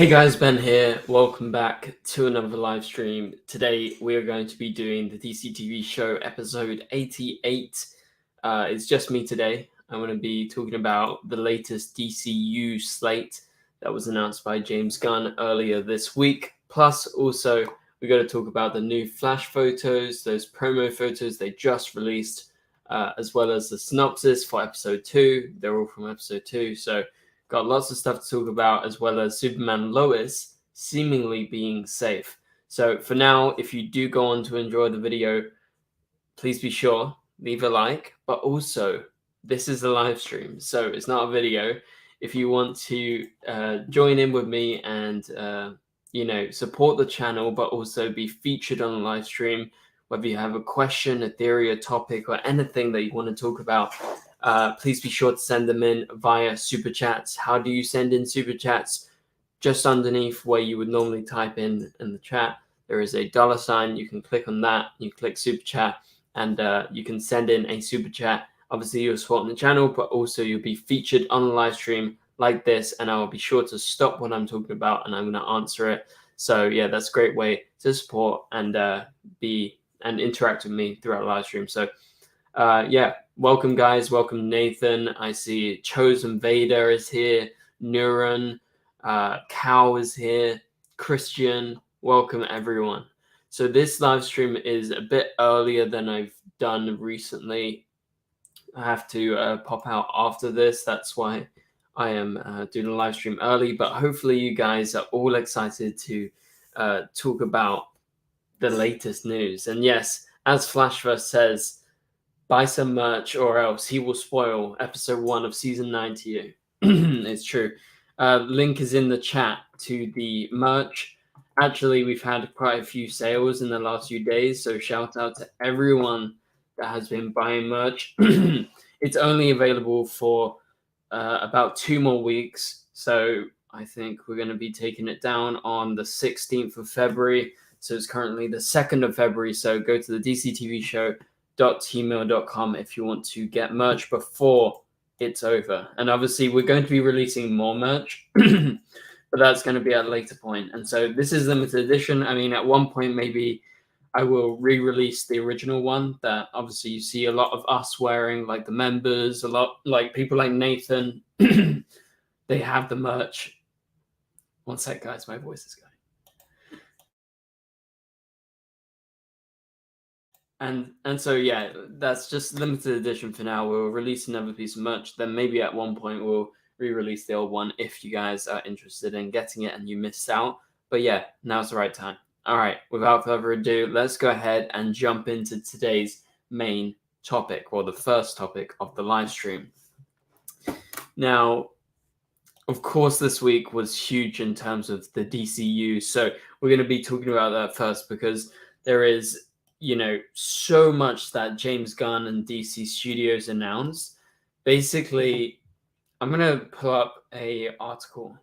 Hey guys, Ben here. Welcome back to another live stream. Today we are going to be doing the DCTV show episode 88. It's just me today. I'm going to be talking about the latest DCU slate that was announced by James Gunn earlier this week. Plus, also, we're going to talk about the new Flash photos, those promo photos they just released, as well as the synopsis for episode 2. They're all from episode 2, so got lots of stuff to talk about, as well as Superman Lois seemingly being safe. So for now, if you do go on to enjoy the video, please be sure, leave a like. But also, this is a live stream, so it's not a video. If you want to join in with me and support the channel, but also be featured on the live stream, whether you have a question, a theory, a topic, or anything that you want to talk about, please be sure to send them in via super chats. How do you send in super chats? Just underneath where you would normally type in the chat, there is a $sign. You can click on that. You click super chat, and you can send in a super chat. Obviously, you're supporting the channel, but also you'll be featured on the live stream like this, and I will be sure to stop what I'm talking about, and I'm going to answer it. So yeah, that's a great way to support and interact with me throughout the live stream. So yeah, welcome guys. Welcome Nathan. I see Chosen Vader is here. Neuron, Cow is here. Christian, welcome everyone. So this live stream is a bit earlier than I've done recently. I have to pop out after this. That's why I am doing a live stream early. But hopefully you guys are all excited to talk about the latest news. And yes, as Flashverse says, buy some merch or else he will spoil episode 1 of season 9 to you. It's true. Link is in the chat to the merch. Actually, we've had quite a few sales in the last few days, so shout out to everyone that has been buying merch. It's only available for about 2 more weeks, so I think we're going to be taking it down on the 16th of February. So it's currently the 2nd of February, so go to the DCTVshow.tmail.com if you want to get merch before it's over. And obviously, we're going to be releasing more merch, but that's going to be at a later point. And so this is limited edition. I mean, at one point, maybe I will re-release the original one that obviously you see a lot of us wearing, like the members, a lot like people like Nathan. They have the merch. One sec, guys, my voice is going. And so yeah, that's just limited edition for now. We'll release another piece of merch. Then maybe at one point we'll re-release the old one if you guys are interested in getting it and you missed out. But yeah, now's the right time. All right, without further ado, let's go ahead and jump into today's main topic, or the first topic of the live stream. Now, of course, this week was huge in terms of the DCU. So we're going to be talking about that first because there is, so much that James Gunn and DC Studios announced. Basically, I'm going to pull up a article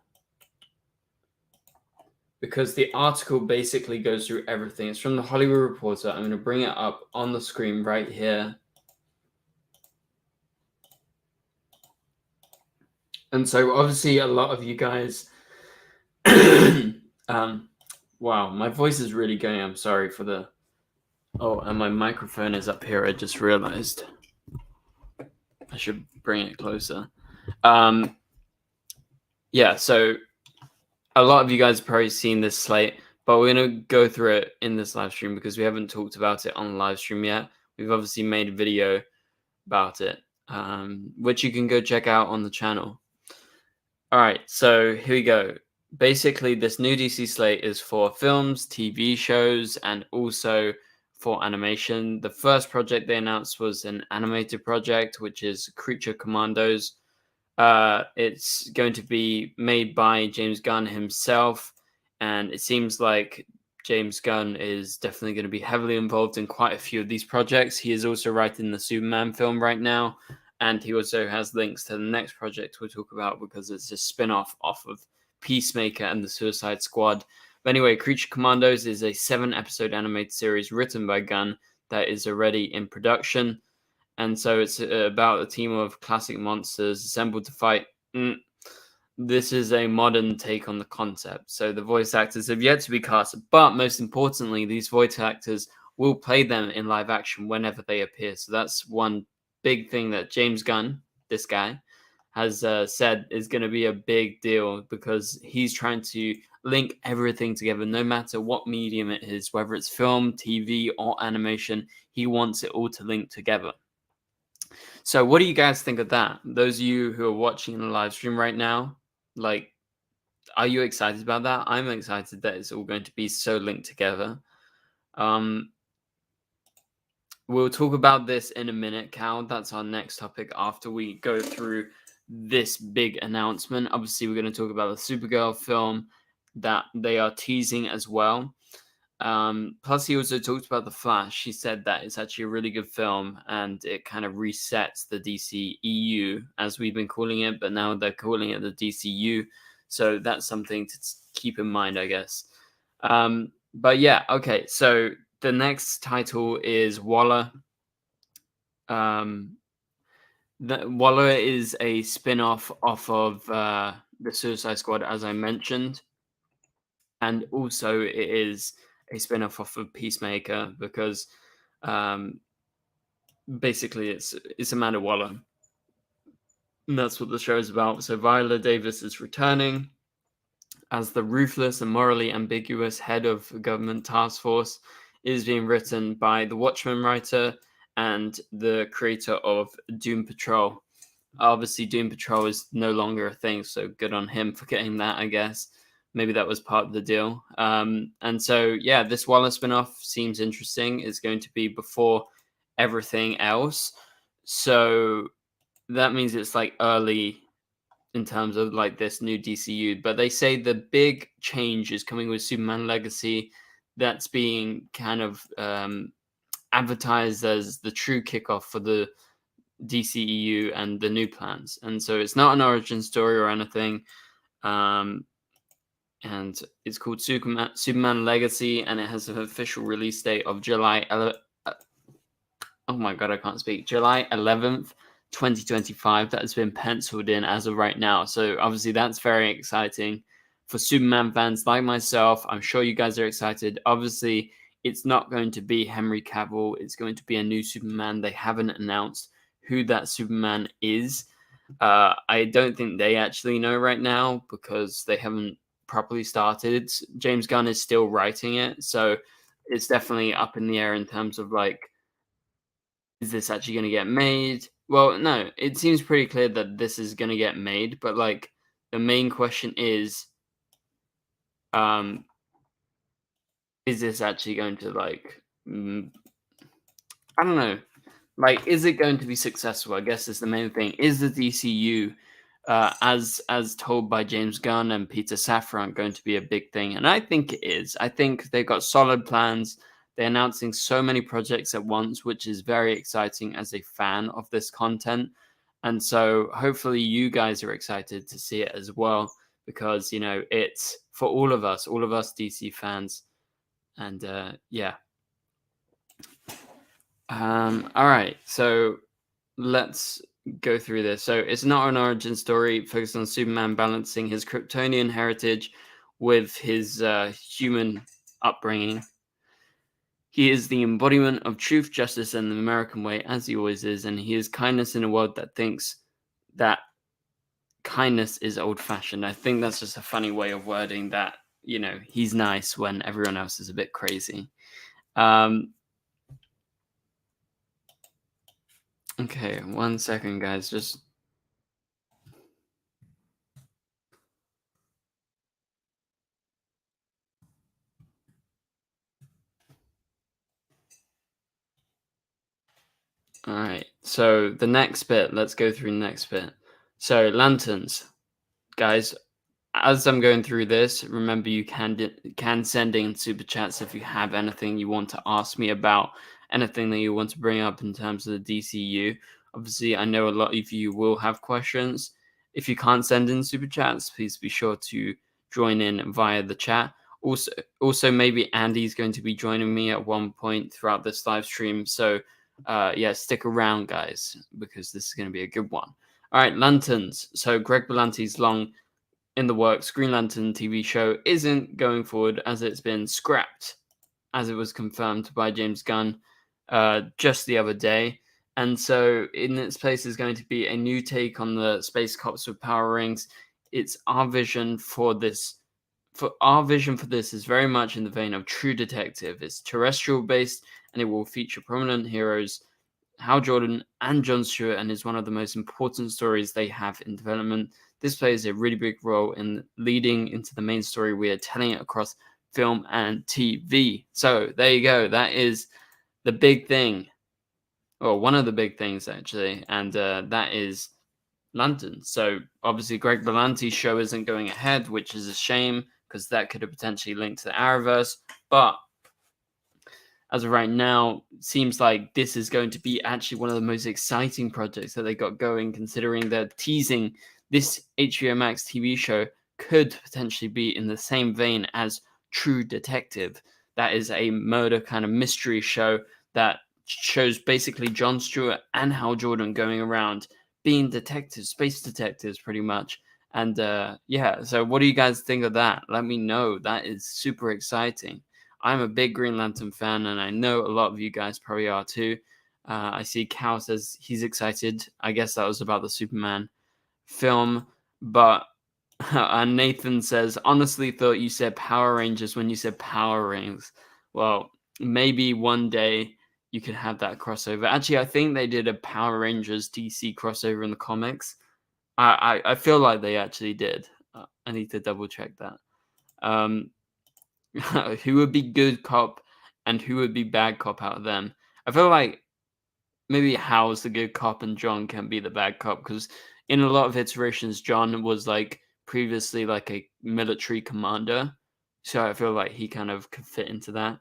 because the article basically goes through everything. It's from the Hollywood Reporter. I'm going to bring it up on the screen right here. And so obviously a lot of you guys, wow, my voice is really going. I'm sorry for the, oh, and my microphone is up here. I just realized I should bring it closer. Yeah, so a lot of you guys have probably seen this slate, but we're going to go through it in this live stream because we haven't talked about it on the live stream yet. We've obviously made a video about it, which you can go check out on the channel. All right, so here we go. Basically, this new DC slate is for films, TV shows, and also for animation. The first project they announced was an animated project, which is Creature Commandos. It's going to be made by James Gunn himself, and it seems like James Gunn is definitely going to be heavily involved in quite a few of these projects. He is also writing the Superman film right now, and he also has links to the next project we'll talk about because it's a spin-off off of Peacemaker and the Suicide Squad. But anyway, Creature Commandos is a 7-episode animated series written by Gunn that is already in production. And so it's about a team of classic monsters assembled to fight this is a modern take on the concept. So the voice actors have yet to be cast, but most importantly, these voice actors will play them in live action whenever they appear. So that's one big thing that James Gunn, this guy, has said is going to be a big deal, because he's trying to link everything together, no matter what medium it is, whether it's film, TV, or animation. He wants it all to link together. So what do you guys think of that? Those of you who are watching the live stream right now, like, are you excited about that? I'm excited that it's all going to be so linked together. We'll talk about this in a minute, Cal. That's our next topic after we go through this big announcement. Obviously, we're going to talk about the Supergirl film that they are teasing as well. Plus, he also talked about The Flash. He said that it's actually a really good film, and it kind of resets the DCEU, as we've been calling it, but now they're calling it the DCU. So that's something to keep in mind, I guess. But yeah, okay. So the next title is Waller. Waller is a spin-off off of the Suicide Squad, as I mentioned. And also it is a spin-off off of Peacemaker, because basically it's Amanda Waller. And that's what the show is about. So Viola Davis is returning as the ruthless and morally ambiguous head of a government task force. It is being written by the Watchmen writer and the creator of Doom Patrol. Obviously, Doom Patrol is no longer a thing, so good on him for getting that, I guess. Maybe that was part of the deal. And so, yeah, this Waller spinoff seems interesting. It's going to be before everything else. So that means it's like early in terms of like this new DCU. But they say the big change is coming with Superman Legacy. That's being kind of advertised as the true kickoff for the DCEU and the new plans. And so it's not an origin story or anything. And it's called Superman Legacy, and it has an official release date of July 11th, 2025. That has been penciled in as of right now. So obviously that's very exciting for Superman fans like myself. I'm sure you guys are excited. Obviously, it's not going to be Henry Cavill. It's going to be a new Superman. They haven't announced who that Superman is. I don't think they actually know right now, because they haven't properly started. James Gunn is still writing it, so it's definitely up in the air in terms of like, is this actually going to get made? Well, no, it seems pretty clear that this is going to get made, but like the main question is this actually going to like I don't know, like, is it going to be successful? I guess is the main thing. Is the DCU as told by James Gunn and Peter Safran going to be a big thing? And I think it is. I think they've got solid plans. They're announcing so many projects at once, which is very exciting as a fan of this content. And so hopefully you guys are excited to see it as well, because, you know, it's for all of us DC fans. And yeah. All right. So let's go through this. So it's not an origin story focused on Superman balancing his Kryptonian heritage with his human upbringing. He is the embodiment of truth, justice, and the American way, as he always is, and he is kindness in a world that thinks that kindness is old-fashioned. I think that's just a funny way of wording that, you know, he's nice when everyone else is a bit crazy. Okay, 1 second, guys. Just all right. So the next bit, let's go through the next bit. So lanterns, guys. As I'm going through this, remember you can send in super chats if you have anything you want to ask me about, anything that you want to bring up in terms of the DCU. Obviously, I know a lot of you will have questions. If you can't send in super chats, please be sure to join in via the chat. Also, maybe Andy's going to be joining me at one point throughout this live stream. So, yeah, stick around, guys, because this is going to be a good one. All right, lanterns. So Greg Berlanti's long in the works Green Lantern TV show isn't going forward, as it's been scrapped, as it was confirmed by James Gunn just the other day. And so in its place is going to be a new take on the space cops with power rings. It's our vision for this. Our vision for this is very much in the vein of True Detective. It's terrestrial based, and it will feature prominent heroes Hal Jordan and Jon Stewart, and is one of the most important stories they have in development. This plays a really big role in leading into the main story we are telling it across film and TV. So there you go. That is the big thing, or one of the big things actually, and that is London. So obviously Greg Berlanti's show isn't going ahead, which is a shame because that could have potentially linked to the Arrowverse. But as of right now, seems like this is going to be actually one of the most exciting projects that they got going, considering they're teasing this HBO Max TV show could potentially be in the same vein as True Detective. That is a murder kind of mystery show that shows basically Jon Stewart and Hal Jordan going around being detectives, space detectives, pretty much. And yeah, so what do you guys think of that? Let me know. That is super exciting. I'm a big Green Lantern fan, and I know a lot of you guys probably are too. I see Cal says he's excited. I guess that was about the Superman film. But and Nathan says, honestly thought you said Power Rangers when you said Power Rings. Well, maybe one day you could have that crossover. Actually, I think they did a Power Rangers DC crossover in the comics. I feel like they actually did. I need to double check that. Who would be good cop and who would be bad cop out of them? I feel like maybe Hal's the good cop and John can be the bad cop, because in a lot of iterations, John was like previously like a military commander. So I feel like he kind of could fit into that.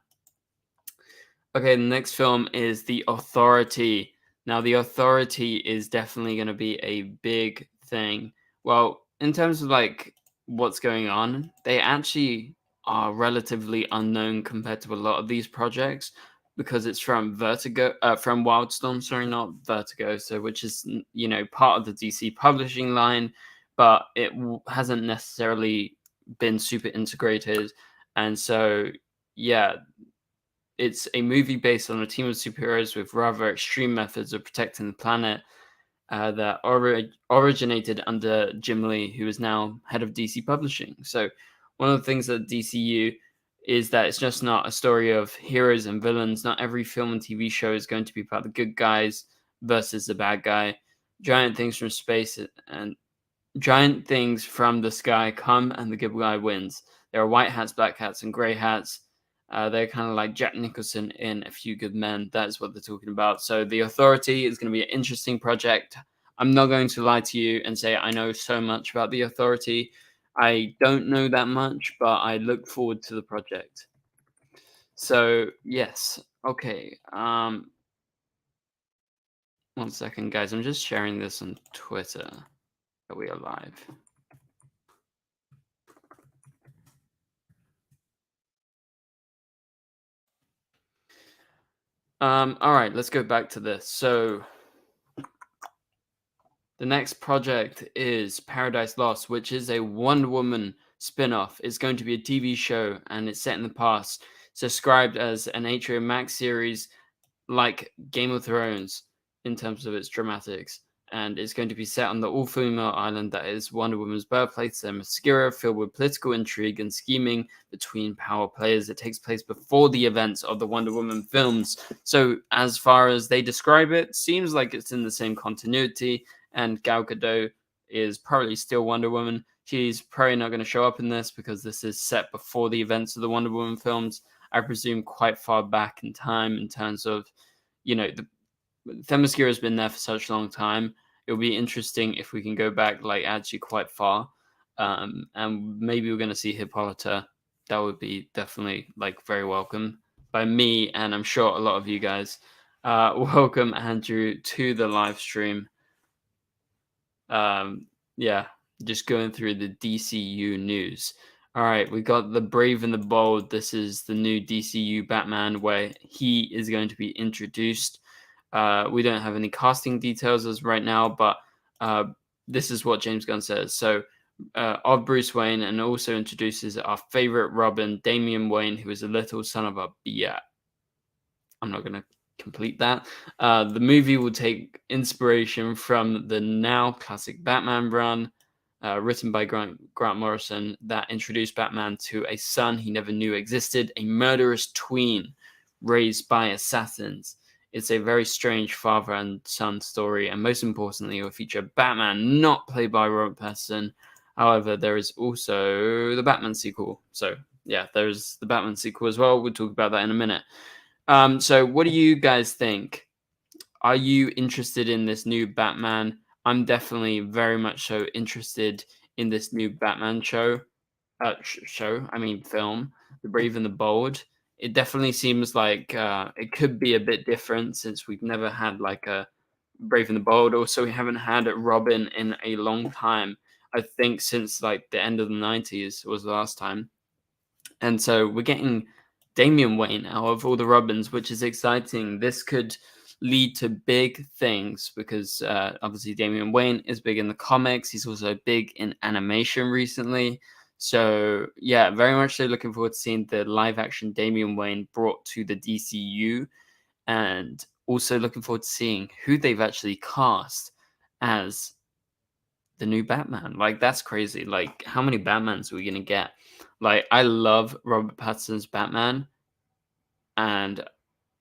Okay, the next film is The Authority. Now, The Authority is definitely going to be a big thing. Well, in terms of like what's going on, they actually are relatively unknown compared to a lot of these projects, because it's from from Wildstorm, sorry, not Vertigo, so which is, you know, part of the DC publishing line, but it hasn't necessarily been super integrated. And so, yeah, it's a movie based on a team of superheroes with rather extreme methods of protecting the planet that originated under Jim Lee, who is now head of DC Publishing. So, one of the things that DCU is that it's just not a story of heroes and villains. Not every film and TV show is going to be about the good guys versus the bad guy. Giant things from space and giant things from the sky come, and the good guy wins. There are white hats, black hats, and grey hats. They're kind of like Jack Nicholson in A Few Good Men. That is what they're talking about. So The Authority is going to be an interesting project. I'm not going to lie to you and say I know so much about The Authority. I don't know that much, but I look forward to the project. So yes, okay. One second, guys. I'm just sharing this on Twitter that we are live. All right, let's go back to this. So the next project is Paradise Lost, which is a Wonder Woman spin-off. It's going to be a TV show, and it's set in the past. It's described as an HBO Max series like Game of Thrones in terms of its dramatics. And it's going to be set on the all-female island that is Wonder Woman's birthplace, Themyscira, filled with political intrigue and scheming between power players. It takes place before the events of the Wonder Woman films. So as far as they describe it, seems like it's in the same continuity, and Gal Gadot is probably still Wonder Woman. She's probably not going to show up in this because this is set before the events of the Wonder Woman films. I presume quite far back in time in terms of, you know, the Themyscira has been there for such a long time. It'll be interesting if we can go back like actually quite far. And maybe we're going to see Hippolyta. That would be definitely like very welcome by me, and I'm sure a lot of you guys. Welcome, Andrew, to the live stream. Yeah, just going through the DCU news. All right, we got The Brave and the Bold. This is the new DCU Batman where he is going to be introduced. We don't have any casting details as right now, but this is what James Gunn says. So of Bruce Wayne, and also introduces our favorite Robin, Damian Wayne, who is a little son of a yeah. I'm not going to complete that. The movie will take inspiration from the now classic Batman run, written by Grant Morrison, that introduced Batman to a son he never knew existed, a murderous tween raised by assassins. It's a very strange father and son story, and most importantly, it will feature Batman not played by Robert Pattinson. However, there is also the Batman sequel. So, yeah, there's the Batman sequel as well. We'll talk about that in a minute. So what do you guys think? Are you interested in this new Batman? I'm definitely very much so interested in this new Batman show. I mean film, The Brave and the Bold. It definitely seems like it could be a bit different since we've never had like a Brave and the Bold. Also, we haven't had a Robin in a long time. I think since like the end of the 90s was the last time. And so we're getting Damian Wayne out of all the Robins, which is exciting. This could lead to big things because obviously Damian Wayne is big in the comics. He's also big in animation recently. So yeah, very much so looking forward to seeing the live action Damian Wayne brought to the DCU, and also looking forward to seeing who they've actually cast as the new Batman. Like that's crazy. Like how many Batmans are we gonna get? Like I love Robert Pattinson's Batman, and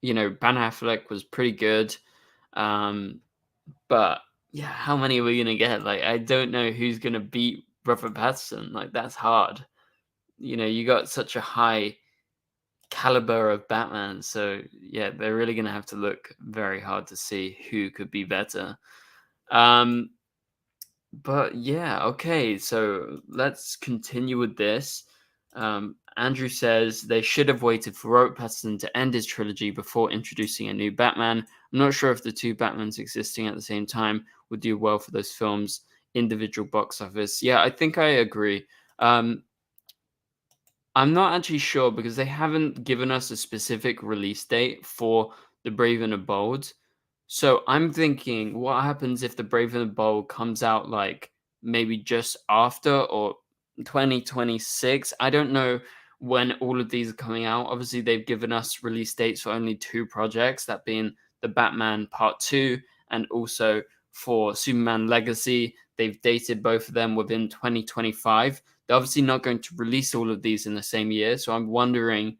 Ben Affleck was pretty good. But yeah, how many are we gonna get? Like I don't know who's gonna beat Robert Pattinson. Like that's hard. You got such a high caliber of Batman, so yeah, they're really gonna have to look very hard to see who could be better. But yeah, okay, so let's continue with this. Andrew says they should have waited for Robert Pattinson to end his trilogy before introducing a new Batman. I'm not sure if the two Batmans existing at the same time would do well for those films' individual box office. Yeah, I think I agree. I'm not actually sure because they haven't given us a specific release date for The Brave and the Bold. So I'm thinking, what happens if The Brave and the Bold comes out like maybe just after or 2026? I don't know when all of these are coming out. Obviously, they've given us release dates for only two projects, that being the Batman Part 2 and also for Superman Legacy. They've dated both of them within 2025. They're obviously not going to release all of these in the same year. So I'm wondering,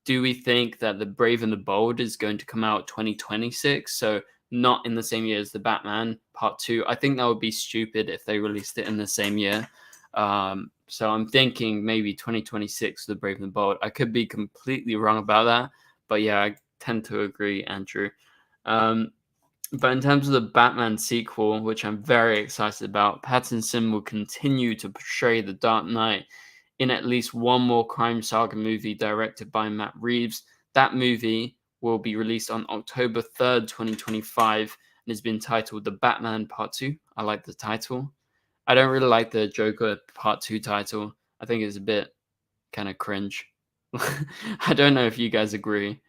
do we think that The Brave and the Bold is going to come out 2026? So not in the same year as the Batman Part 2. I think that would be stupid if they released it in the same year. So I'm thinking maybe 2026, The Brave and the Bold. I could be completely wrong about that. But yeah, I tend to agree, Andrew. But in terms of the Batman sequel, which I'm very excited about, Pattinson will continue to portray the Dark Knight in at least one more crime saga movie directed by Matt Reeves. That movie will be released on October 3rd, 2025, and has been titled The Batman Part 2. I like the title. I don't really like the Joker Part 2 title. I think it's a bit kind of cringe. I don't know if you guys agree.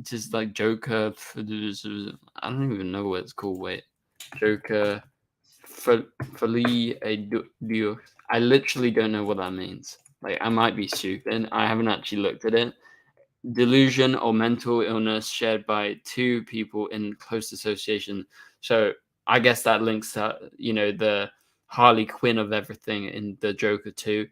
Just like Joker. I don't even know what it's called. Wait, Joker. Folie et Dieu. I literally don't know what that means. Like, I might be stupid. I haven't actually looked at it. Delusion or mental illness shared by two people in close association. So I guess that links to the Harley Quinn of everything in the Joker 2.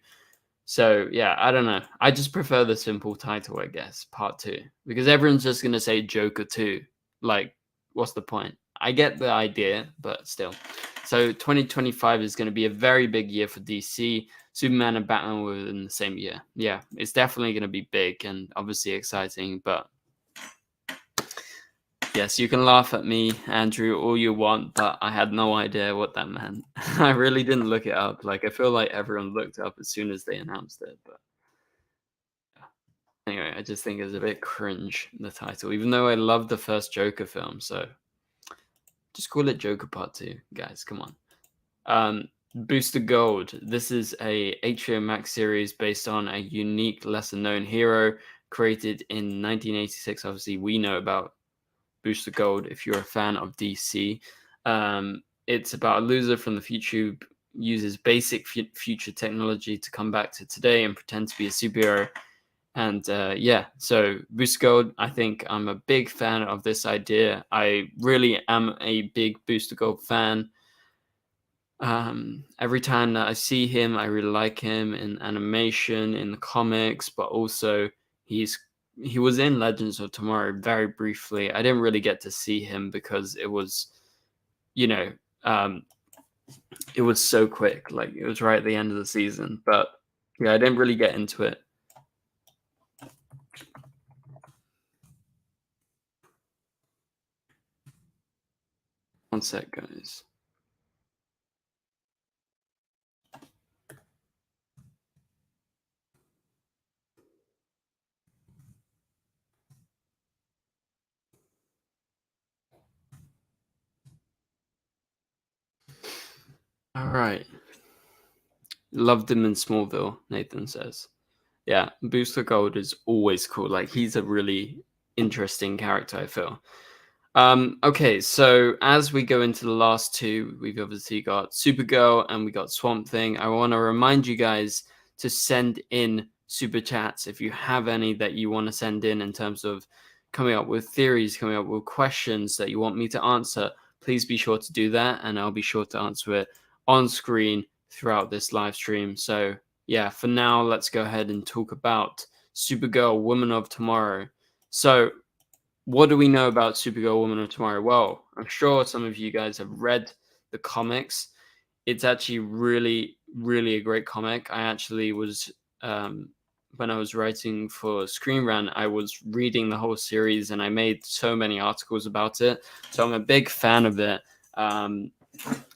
So yeah, I don't know. I just prefer the simple title, I guess, Part 2, because everyone's just gonna say Joker 2. Like, what's the point? I get the idea, but still. So 2025 is going to be a very big year for DC. Superman and Batman were in the same year. Yeah, it's definitely going to be big and obviously exciting. But yes, you can laugh at me, Andrew, all you want, but I had no idea what that meant. I really didn't look it up. Like, I feel like everyone looked it up as soon as they announced it. But anyway, I just think it's a bit cringe, the title, even though I love the first Joker film. So just call it Joker Part 2, guys. Come on. Booster Gold. This is a HBO Max series based on a unique, lesser-known hero created in 1986. Obviously, we know about Booster Gold if you're a fan of DC. It's about a loser from the uses basic future technology to come back to today and pretend to be a superhero. And yeah, so Booster Gold, I think I'm a big fan of this idea. I really am a big Booster Gold fan. Every time that I see him, I really like him in animation, in the comics, but also he was in Legends of Tomorrow very briefly. I didn't really get to see him because it was, you know, um, it was so quick. Like it was right at the end of the season. But yeah, I didn't really get into it. One sec, guys. All right. Loved him in Smallville, Nathan says. Yeah, Booster Gold is always cool. Like he's a really interesting character, I feel. Okay, so as we go into the last two, we've obviously got Supergirl and we got Swamp Thing. I want to remind you guys to send in super chats if you have any that you want to send in terms of coming up with theories, coming up with questions that you want me to answer. Please be sure to do that, and I'll be sure to answer it on screen throughout this live stream. So yeah, for now, let's go ahead and talk about Supergirl, Woman of Tomorrow. So what do we know about Supergirl Woman of Tomorrow? Well, I'm sure some of you guys have read the comics. It's actually really, really a great comic. I actually was, when I was writing for Screen Rant, I was reading the whole series and I made so many articles about it. So I'm a big fan of it.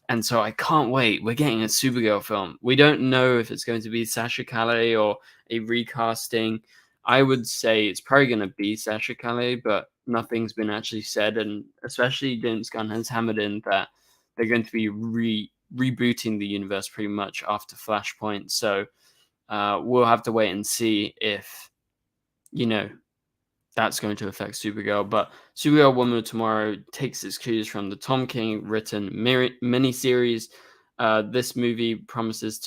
And so I can't wait. We're getting a Supergirl film. We don't know if it's going to be Sasha Calle or a recasting. I would say it's probably going to be Sasha Calle, but nothing's been actually said. And especially James Gunn has hammered in that they're going to be rebooting the universe pretty much after Flashpoint. So we'll have to wait and see if, you know, that's going to affect Supergirl. But Supergirl Woman of Tomorrow takes its cues from the Tom King written miniseries. This movie promises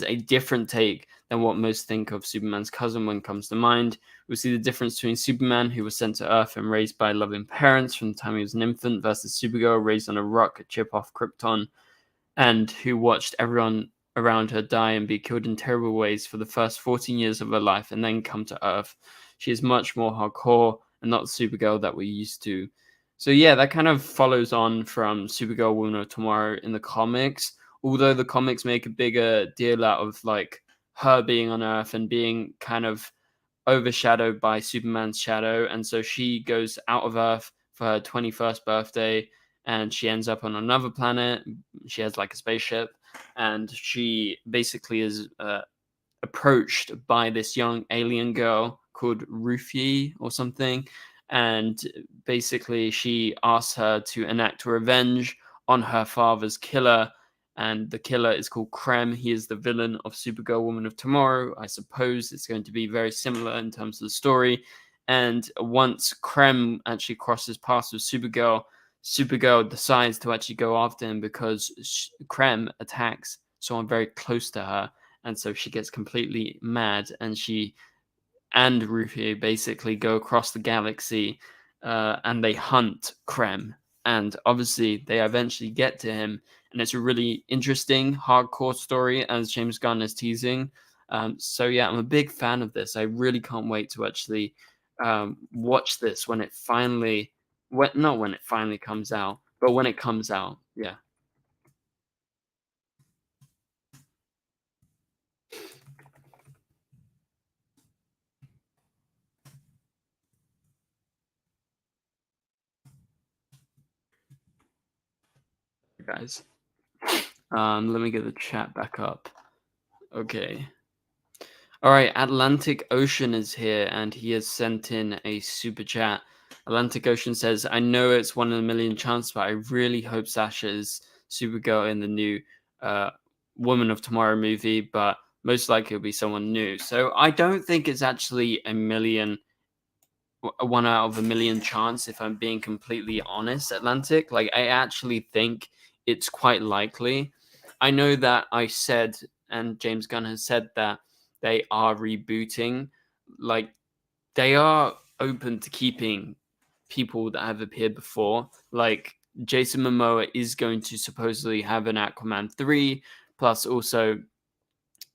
a different take than what most think of Superman's cousin when it comes to mind. We see the difference between Superman, who was sent to Earth and raised by loving parents from the time he was an infant, versus Supergirl, raised on a rock, a chip off Krypton, and who watched everyone around her die and be killed in terrible ways for the first 14 years of her life and then come to Earth. She is much more hardcore and not the Supergirl that we're used to. So yeah, that kind of follows on from Supergirl Woman of Tomorrow in the comics, although the comics make a bigger deal out of like her being on Earth and being kind of overshadowed by Superman's shadow. And so she goes out of Earth for her 21st birthday and she ends up on another planet. She has like a spaceship and she basically is approached by this young alien girl called Ruthie or something. And basically she asks her to enact revenge on her father's killer. And the killer is called Krem. He is the villain of Supergirl Woman of Tomorrow. I suppose it's going to be very similar in terms of the story. And once Krem actually crosses paths with Supergirl, Supergirl decides to actually go after him because Krem attacks someone very close to her. And so she gets completely mad and she and Rufio basically go across the galaxy and they hunt Krem. And obviously, they eventually get to him. And it's a really interesting, hardcore story, as James Gunn is teasing. So, yeah, I'm a big fan of this. I really can't wait to actually watch this when it finally, not when it finally comes out, but when it comes out. Yeah. Guys. Let me get the chat back up. Okay. All right, Atlantic Ocean is here and he has sent in a super chat. Atlantic Ocean says, I know it's 1 in a million chance, but I really hope Sasha is Supergirl in the new Woman of Tomorrow movie, but most likely it'll be someone new. So I don't think it's actually a 1 out of a million chance, if I'm being completely honest, Atlantic. Like, I actually think it's quite likely. I know that I said, and James Gunn has said that they are rebooting. Like, they are open to keeping people that have appeared before. Like, Jason Momoa is going to supposedly have an Aquaman 3, plus also,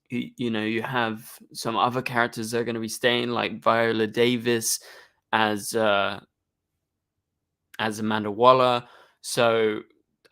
you have some other characters that are going to be staying, like Viola Davis as Amanda Waller. So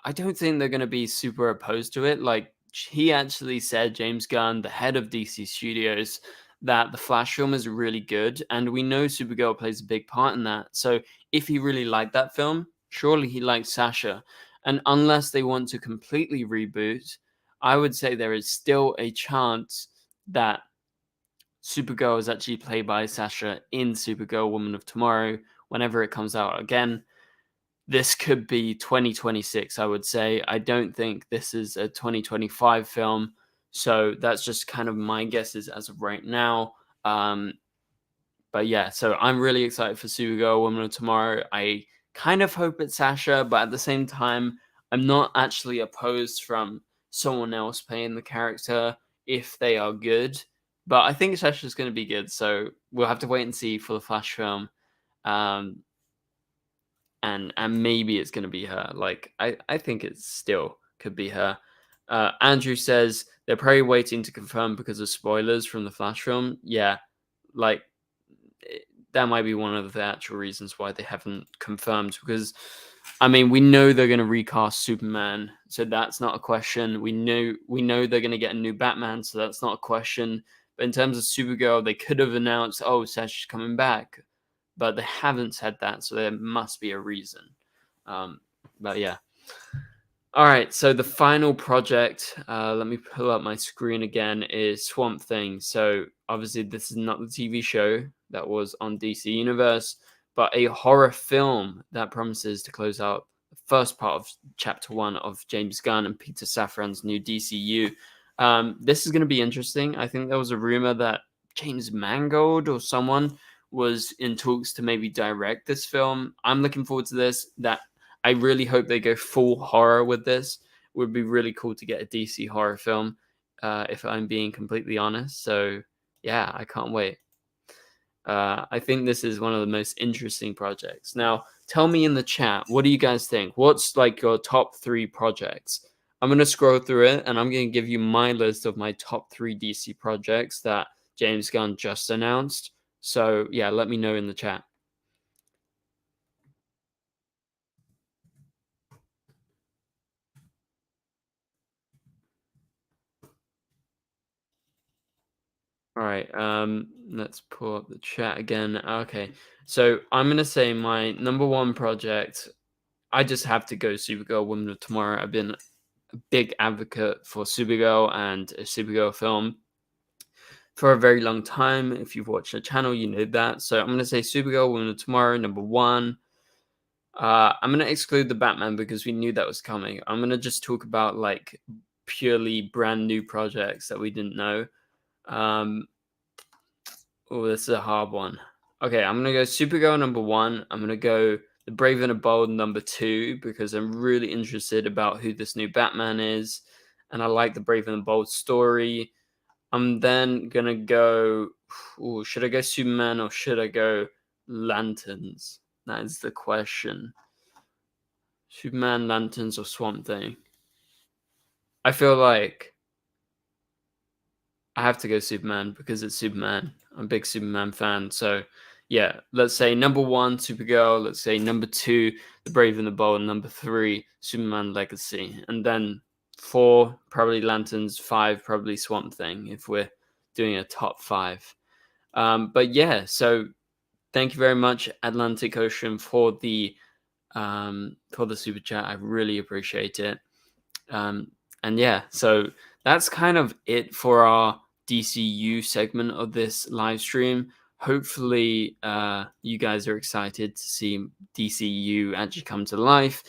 I don't think they're going to be super opposed to it. Like, he actually said, James Gunn, the head of DC Studios, that the Flash film is really good, and we know Supergirl plays a big part in that. So if he really liked that film, surely he likes Sasha. And unless they want to completely reboot, I would say there is still a chance that Supergirl is actually played by Sasha in Supergirl Woman of Tomorrow whenever it comes out again. This could be 2026, I would say. I don't think this is a 2025 film. So that's just kind of my guesses as of right now. But yeah, so I'm really excited for Supergirl Woman of Tomorrow. I kind of hope it's Sasha, but at the same time, I'm not actually opposed from someone else playing the character if they are good. But I think Sasha's going to be good, so we'll have to wait and see for the Flash film. Um, and maybe it's going to be her. Like, I think it still could be her. Andrew says they're probably waiting to confirm because of spoilers from the Flash film. Yeah, like, that might be one of the actual reasons why they haven't confirmed, because I mean, we know they're going to recast Superman, so that's not a question. We know they're going to get a new Batman, so that's not a question. But in terms of Supergirl, they could have announced, oh, Sasha's coming back, but they haven't said that, so there must be a reason. But yeah. All right, so the final project, let me pull up my screen again, is Swamp Thing. So obviously this is not the TV show that was on DC Universe, but a horror film that promises to close out the first part of Chapter 1 of James Gunn and Peter Safran's new DCU. This is going to be interesting. I think there was a rumor that James Mangold or someone was in talks to maybe direct this film. I'm looking forward to this. I really hope they go full horror with this. It would be really cool to get a DC horror film, if I'm being completely honest. So yeah, I can't wait. I think this is one of the most interesting projects. Now, tell me in the chat, what do you guys think? What's like your top 3 projects? I'm going to scroll through it, and I'm going to give you my list of my top 3 DC projects that James Gunn just announced. So yeah, let me know in the chat. All right, let's pull up the chat again. Okay, so I'm gonna say my number 1 project. I just have to go Supergirl Woman of Tomorrow. I've been a big advocate for Supergirl and a Supergirl film for a very long time. If you've watched the channel, you know that. So I'm gonna say Supergirl Woman of Tomorrow, number 1. I'm gonna exclude the Batman because we knew that was coming. I'm gonna just talk about like purely brand new projects that we didn't know. Oh, this is a hard one. Okay, I'm gonna go Supergirl number 1. I'm gonna go The Brave and the Bold number 2 because I'm really interested about who this new Batman is, and I like the Brave and the Bold story. I'm then gonna go. Ooh, should I go Superman or should I go Lanterns? That is the question. Superman, Lanterns, or Swamp Thing? I feel like I have to go Superman because it's Superman. I'm a big Superman fan. So, yeah, let's say number 1, Supergirl. Let's say number 2, The Brave and the Bold. Number 3, Superman Legacy. And then 4, probably Lanterns. 5, probably Swamp Thing if we're doing a top 5. But yeah, so thank you very much, Atlantic Ocean, for the super chat. I really appreciate it. And yeah, so that's kind of it for our DCU segment of this live stream. Hopefully, you guys are excited to see DCU actually come to life.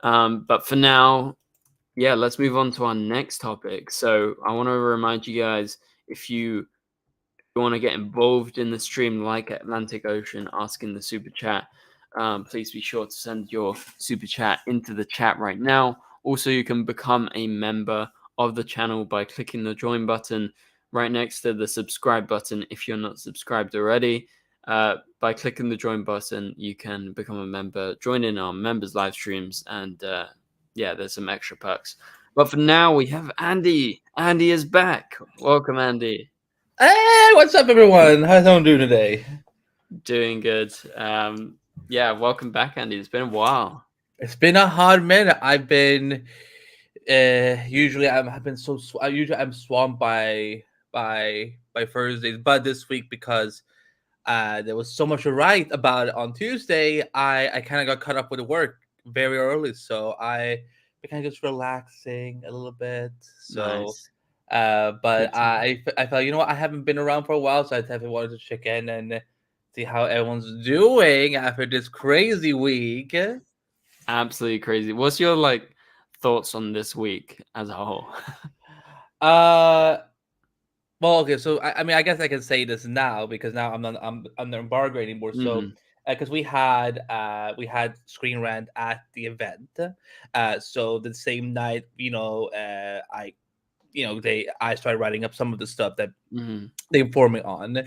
But for now, yeah, let's move on to our next topic. So I want to remind you guys, if you want to get involved in the stream like Atlantic Ocean asking the super chat, please be sure to send your super chat into the chat right now. Also, you can become a member of the channel by clicking the join button right next to the subscribe button if you're not subscribed already. By clicking the join button, you can become a member, join in our members live streams, and there's some extra perks. But for now, we have Andy. Andy is back. Welcome, Andy. Hey, what's up, everyone? How's everyone doing today? Doing good. Welcome back, Andy. It's been a while. It's been a hard minute. I've been usually I'm swamped by Thursdays, but this week because there was so much to write about it on Tuesday, I kind of got caught up with the work very early, so I been kind of just relaxing a little bit. So. Nice. But I felt, you know what, I haven't been around for a while, so I definitely wanted to check in and see how everyone's doing after this crazy week. Absolutely crazy. What's your thoughts on this week as a whole? Well, okay, so I mean, I guess I can say this now because now I'm under embargo anymore. So because we had Screen Rant at the event, so the same night, I started writing up some of the stuff that they informed me on,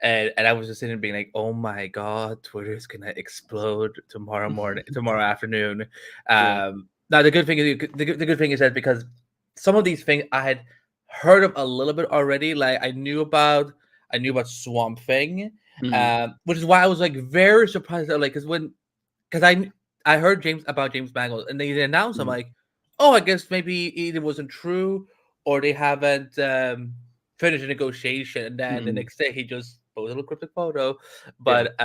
and I was just sitting there being like, oh my god, Twitter is gonna explode tomorrow afternoon. Now the good thing is that because some of these things I had heard of a little bit already, like I knew about Swamp Thing, which is why I was very surprised that because I heard James Mangold and they announced, I'm like, oh, I guess maybe either wasn't true or they haven't finished a negotiation, and then the next day he just posted a little cryptic photo. But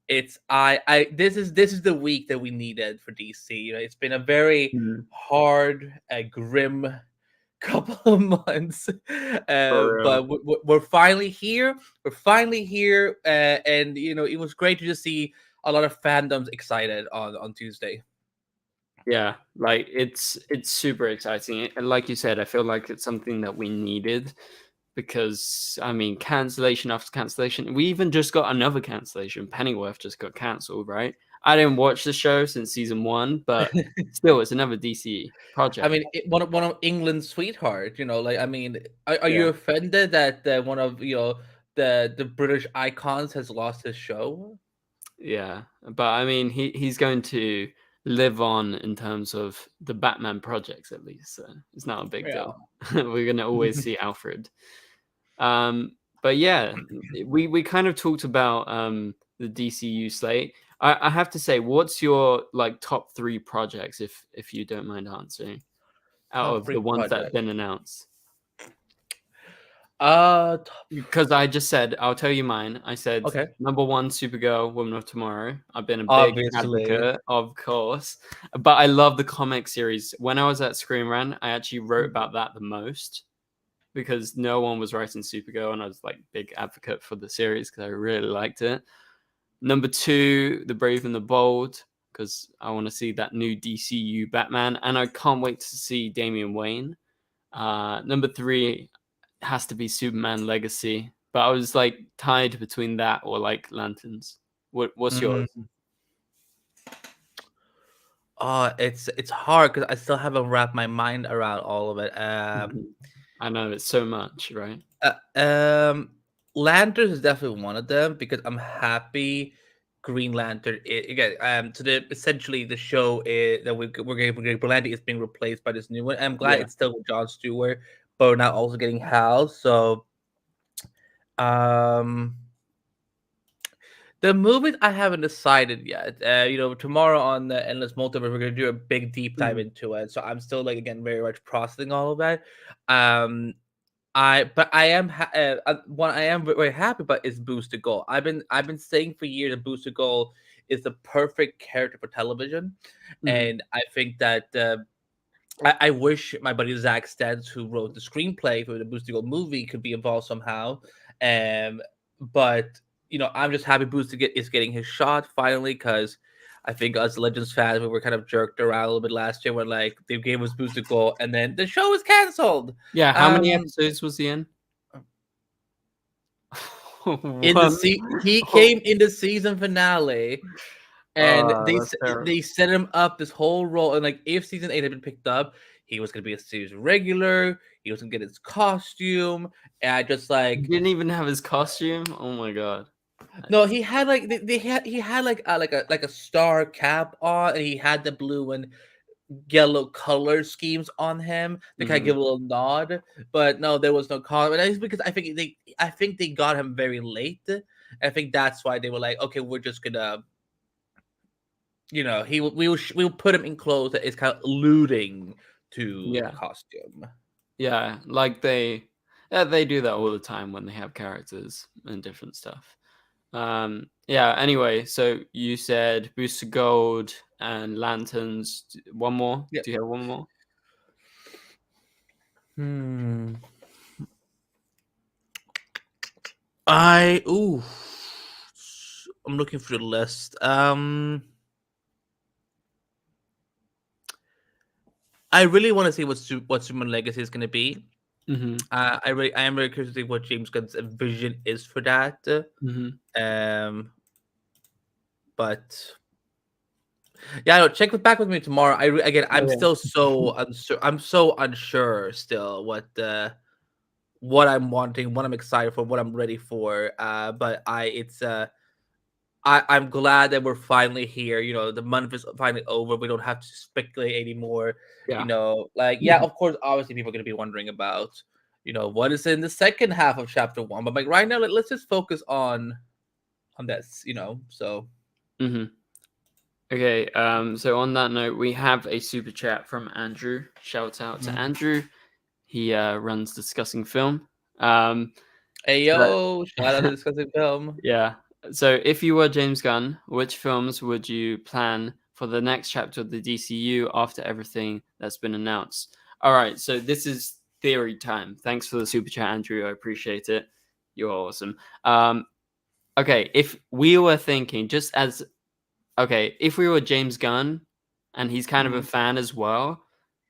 this is the week that we needed for DC. It's been a very hard, grim couple of months, but we're finally here. And it was great to just see a lot of fandoms excited on Tuesday. Yeah, it's super exciting. And like you said, I feel like it's something that we needed because, I mean, cancellation after cancellation. We even just got another cancellation. Pennyworth just got cancelled, right? I didn't watch the show since season 1, but still, it's another DC project. I mean, one of England's sweetheart. I mean, are you offended that one of the British icons has lost his show? Yeah, but I mean, he's going to live on in terms of the Batman projects, at least. So it's not a big deal. We're gonna always see Alfred. But yeah, we kind of talked about the DCU slate. I have to say, what's your top 3 projects, if you don't mind answering, out of the ones that have been announced? Because I just said, I'll tell you mine. I said, number 1, Supergirl, Woman of Tomorrow. I've been a big advocate, of course. But I love the comic series. When I was at Screen Rant, I actually wrote about that the most because no one was writing Supergirl, and I was big advocate for the series because I really liked it. Number 2, The Brave and the Bold, because I want to see that new DCU Batman, and I can't wait to see Damian Wayne. Number 3 has to be Superman Legacy, but I was tied between that or Lanterns. What's yours? It's hard because I still haven't wrapped my mind around all of it. I know it's so much, right? Lanterns is definitely one of them because I'm happy Green Lantern again. Essentially the show is that we're getting Green Lantern is being replaced by this new one. I'm glad it's still with Jon Stewart, but we're now also getting Hal. So, the movies I haven't decided yet. Tomorrow on the Endless Multiverse, we're gonna do a big deep dive into it. So I'm still again very much processing all of that. But I am one I am very happy about is Booster Gold. I've been saying for years that Booster Gold is the perfect character for television, and I think that I wish my buddy Zach Stentz, who wrote the screenplay for the Booster Gold movie, could be involved somehow. But I'm just happy Booster is getting his shot finally, because I think us Legends fans, we were kind of jerked around a little bit last year when they gave us Booster Gold and then the show was canceled. Yeah, how many episodes was he in? He came in the season finale, and they set him up this whole role. And if season 8 had been picked up, he was gonna be a series regular. He was gonna get his costume, and I just He like didn't even have his costume. Oh my god. no, he had like he had like a star cap on, and he had the blue and yellow color schemes on him to kind of Mhm. give a little nod. But no, there was no color. And that's because I think they got him very late. I think that's why they were like, okay, we're just gonna, we'll put him in clothes that is kind of alluding to the Yeah. costume. Yeah, like they do that all the time when they have characters and different stuff. Yeah, anyway, so you said Booster Gold and Lanterns. One more? Yeah. Do you have one more? Hmm. I'm looking through the list. I really want to see what Superman Legacy is going to be. Mhm. I am very curious to see what James Gunn's vision is for that. Mhm. Um, but yeah, no, check back with me tomorrow. Again, I'm Okay. still so unsure. I'm so unsure still what I'm wanting, what I'm excited for, what I'm ready for. But I'm glad that we're finally here. The month is finally over. We don't have to speculate anymore. Yeah. Yeah, of course, obviously people are gonna be wondering about, what is in the second half of chapter one. But like right now, let's just focus on this. So Mhm. Okay, so on that note, we have a super chat from Andrew. Shout out to Mhm. Andrew. He runs Discussing Film. Um, Hey but yo, shout out to discussing film. yeah. So if you were James Gunn, which films would you plan for the next chapter of the DCU after everything that's been announced? All right, so this is theory time. Thanks for the super chat, Andrew. I appreciate it. You're awesome. Okay, if we were thinking just as okay, if we were James Gunn and he's kind of a Mhm. fan as well,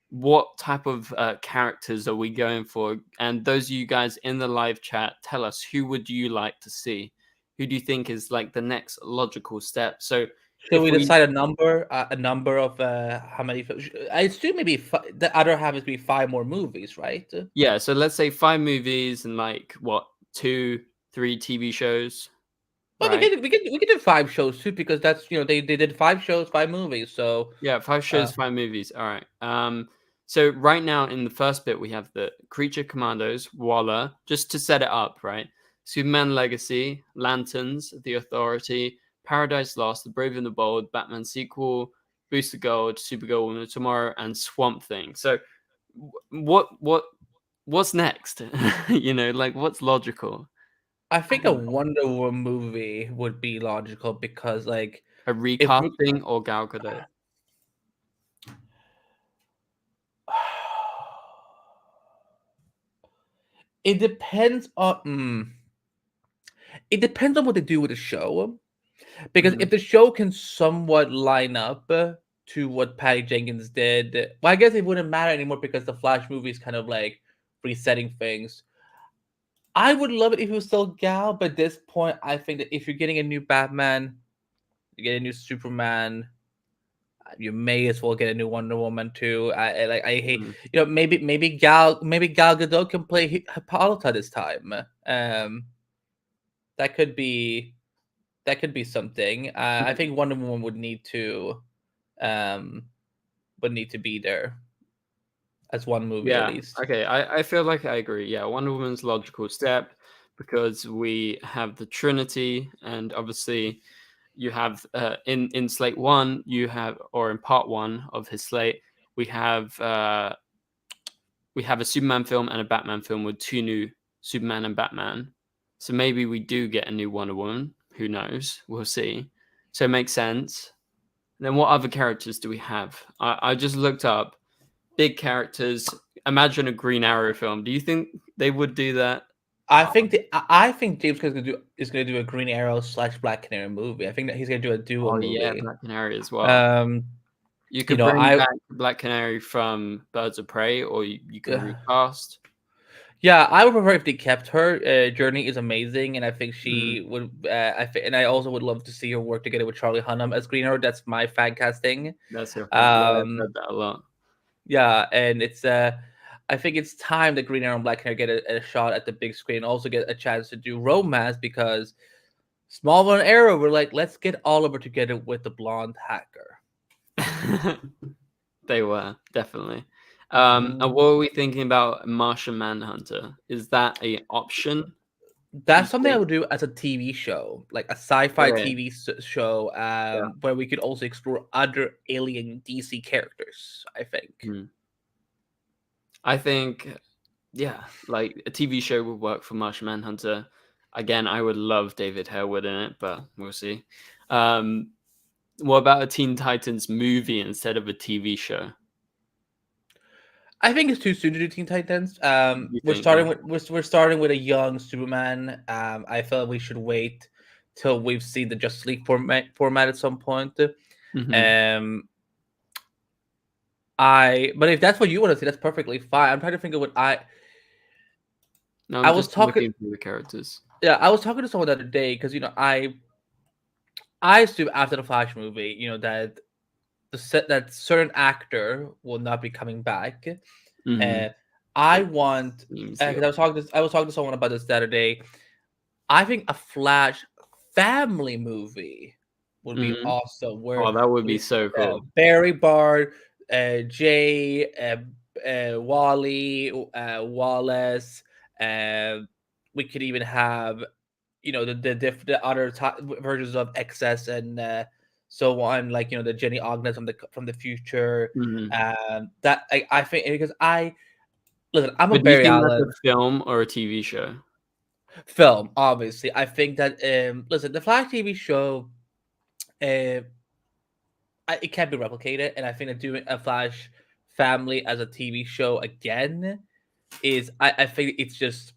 what type of characters are we going for? And those of you guys in the live chat, tell us, who would you like to see? Who do you think is like the next logical step? So Should if we we, decide a number of how many? I assume maybe the other half is be 5 more movies, right? yeah, so let's say 5 movies and like what, 2, 3 TV shows, Well, right? we can do 5 shows too because that's they did 5 shows, 5 movies. So Yeah, 5 shows, uh, 5 movies. All right. So right now in the first bit we have the Creature Commandos, Waller, just to set it up, right? Superman Legacy, Lanterns, The Authority, Paradise Lost, The Brave and the Bold, Batman sequel, Booster Gold, Supergirl Woman of Tomorrow, and Swamp Thing. So what's next? Like what's logical? I I think a don't know. Wonder Woman movie would be logical because like A if we recasting or Gal Gadot? it depends on it depends on what they do with the show. Because Mhm. if the show can somewhat line up to what Patty Jenkins did, well, I guess it wouldn't matter anymore because the Flash movie is kind of like resetting things. I would love it if it was still Gal, but at this point, I think that if you're getting a new Batman, you get a new Superman, you may as well get a new Wonder Woman too. I hate Mhm. maybe Gal Gadot can play Hippolyta this time. That could be something. I Mhm. think Wonder Woman um would need to be there as one movie at Yeah. least. Okay. I feel like I agree. Yeah. Wonder Woman's logical step because we have the Trinity, and obviously you have in slate one, you have, or in part one of his slate, we have a Superman film and a Batman film with two new Superman and Batman. So maybe we do get a new Wonder Woman. Who knows? We'll see. So it makes sense. Then what other characters do we have? I just looked up big characters. Imagine a Green Arrow film. Do you think they would do that? I think James Gunn is gonna do a Green Arrow / Black Canary movie. I think that he's gonna do a dual Oh yeah, movie. Black Canary as well. Um, You you could know, bring I back Black Canary from Birds of Prey, or you can recast. yeah, I would prefer if they kept her. Journey is amazing, and I think Mhm. she would. And I also would love to see her work together with Charlie Hunnam as Green Arrow. That's my fan casting. That's your fan. Yeah, I've Um, heard that a lot. Yeah, and it's I think it's time that Green Arrow and Black Hair get a shot at the big screen, and also get a chance to do romance, because Smallville and Arrow were like, let's get Oliver together with the blonde hacker. They were definitely. And what were we thinking about Martian Manhunter? Is that a option? That's something I would do as a TV show, like a sci-fi Okay. TV show, Yeah. where we could also explore other alien DC characters, I think. I think, yeah, like a TV show would work for Martian Manhunter. Again, I would love David Harewood in it, but we'll see. What about a Teen Titans movie instead of a TV show? I think it's too soon to do Teen Titans. We're starting with a young Superman. I felt we should wait till we've seen the Justice League format at some point. Mhm. But if that's what you want to see, that's perfectly fine. I'm trying to think of what No, I I'm was just talking. looking through the characters. Yeah, I was talking to someone the other day, because I assume after the Flash movie, that that certain actor will not be coming back. I want, because I was talking to someone about this the other day. I think a Flash family movie would be awesome. Where Oh, that would be so cool. Barry, Bart, Jay, Wally, Wallace. We could even have, the other versions of XS and so on, like the Jenny Ogden from the future. That I think, because listen, I'm a But do you Barry think Allen. that's a film or a TV show? Film, obviously. I think that listen, the Flash TV show, it can't be replicated, and I think that doing a Flash family as a TV show again is, I think it's just,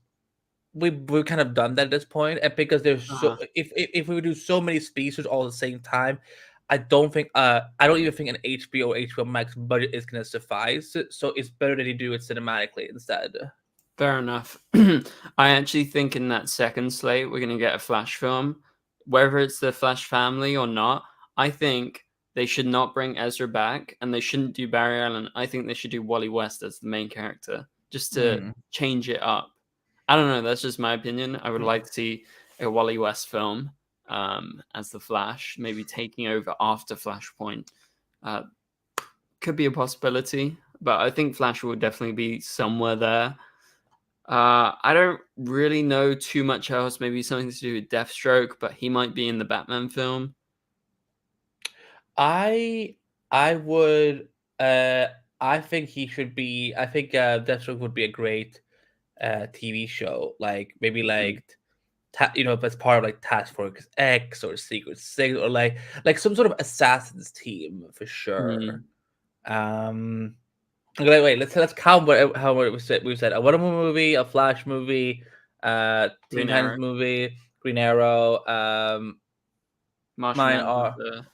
we've kind of done that at this point, and because there's if we do so many species all at the same time, I don't even think an HBO Max budget is gonna suffice. So it's better that you do it cinematically instead. Fair enough. I actually think in that second slate we're gonna get a Flash film, whether it's the Flash family or not. I think they should not bring Ezra back, and they shouldn't do Barry Allen. I think they should do Wally West as the main character, just to change it up. I don't know. That's just my opinion. I would like to see a Wally West film as the Flash, maybe taking over after Flashpoint. Could be a possibility, but I think Flash will definitely be somewhere there. I don't really know too much else. Maybe something to do with Deathstroke, but he might be in the Batman film. I think he should be. I think Deathstroke would be a great TV show. Like maybe like if it's part of like Task Force X or Secret Six, or like some sort of assassins team for sure. Wait, let's count how we said. We've said a Wonder Woman movie, a Flash movie, Teen Titans movie, Green Arrow, Martian Manhunter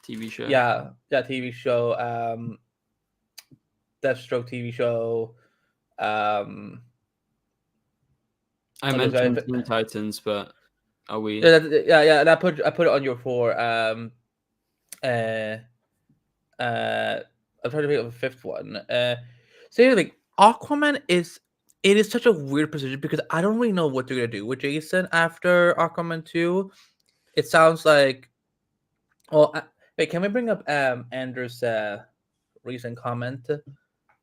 TV show. Yeah, TV show, Deathstroke TV show. I mentioned Teen Titans, but are we? Yeah. And I put it on your 4. I'm trying to think of a 5th one. So like Aquaman is such a weird position, because I don't really know what they're gonna do with Jason after Aquaman 2. It sounds like, well, wait, can we bring up Andrew's recent comment?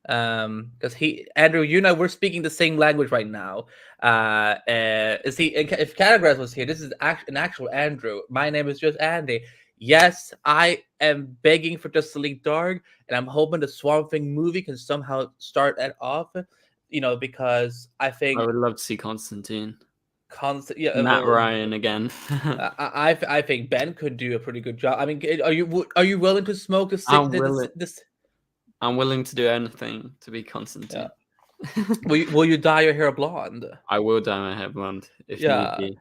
Because Andrew, you know, we're speaking the same language right now. See, if Categories was here, this is an actual Andrew. My name is just Andy. Yes, I am begging for Justice League Dark, and I'm hoping the Swamp Thing movie can somehow start that off. Because I think I would love to see Constantine. Yeah, Matt Ryan again. I think Ben could do a pretty good job. I mean, are you willing to smoke this? I'm willing to do anything to be Constantine. Yeah. Will you dye your hair blonde? I will dye my hair blonde if need be.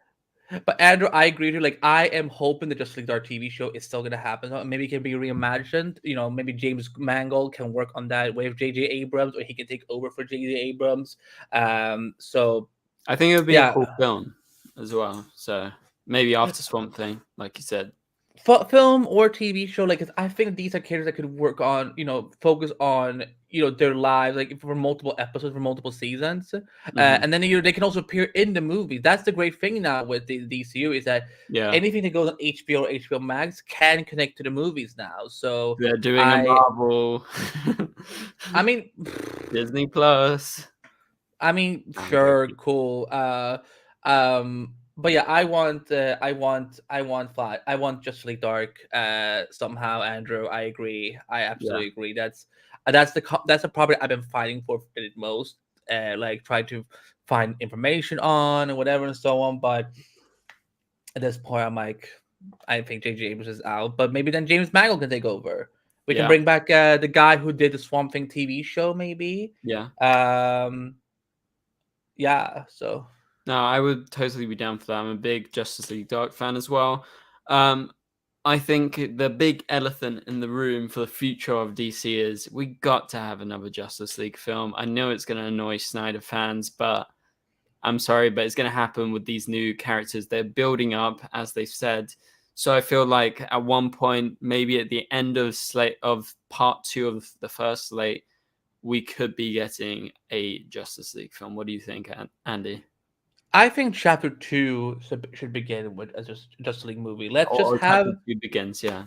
But Andrew, I agree with you. Like, I am hoping the Justice League Dark TV show is still going to happen. Maybe it can be reimagined. Maybe James Mangold can work on that with J.J. Abrams, or he can take over for J.J. Abrams. So I think it would be a cool film as well. So maybe after Swamp Thing, like you said. film or TV show, like, 'cause I think these are characters that could work on, focus on, their lives, like, for multiple episodes, for multiple seasons, and then they can also appear in the movie. That's the great thing now with the DCU is that Yeah, anything that goes on HBO or HBO Max can connect to the movies now. So they're doing a I, Marvel, I mean, Disney Plus. I'm sure, joking. cool. But yeah, I want Justice League Dark. Somehow, Andrew, I agree. I Yeah, absolutely agree. That's the property I've been fighting for the most. Like trying to find information on and whatever and so on. But at this point, I'm like, I think J.J. Abrams is out. But maybe then James Mangold can take over. We can yeah, bring back the guy who did the Swamp Thing TV show, maybe. yeah. Yeah, so No, I would totally be down for that. I'm a big Justice League Dark fan as well. Um, I think the big elephant in the room for the future of DC is we got to have another Justice League film. I know it's going to annoy Snyder fans, but I'm sorry, but it's going to happen with these new characters. They're building up, as they've said. So I feel like at one point, maybe at the end of slate of part 2 of the first slate, we could be getting a Justice League film. What do you think, Andy? I think Chapter 2 should begin with a Justice League movie. Let's just Or have chapter 2 begins, yeah.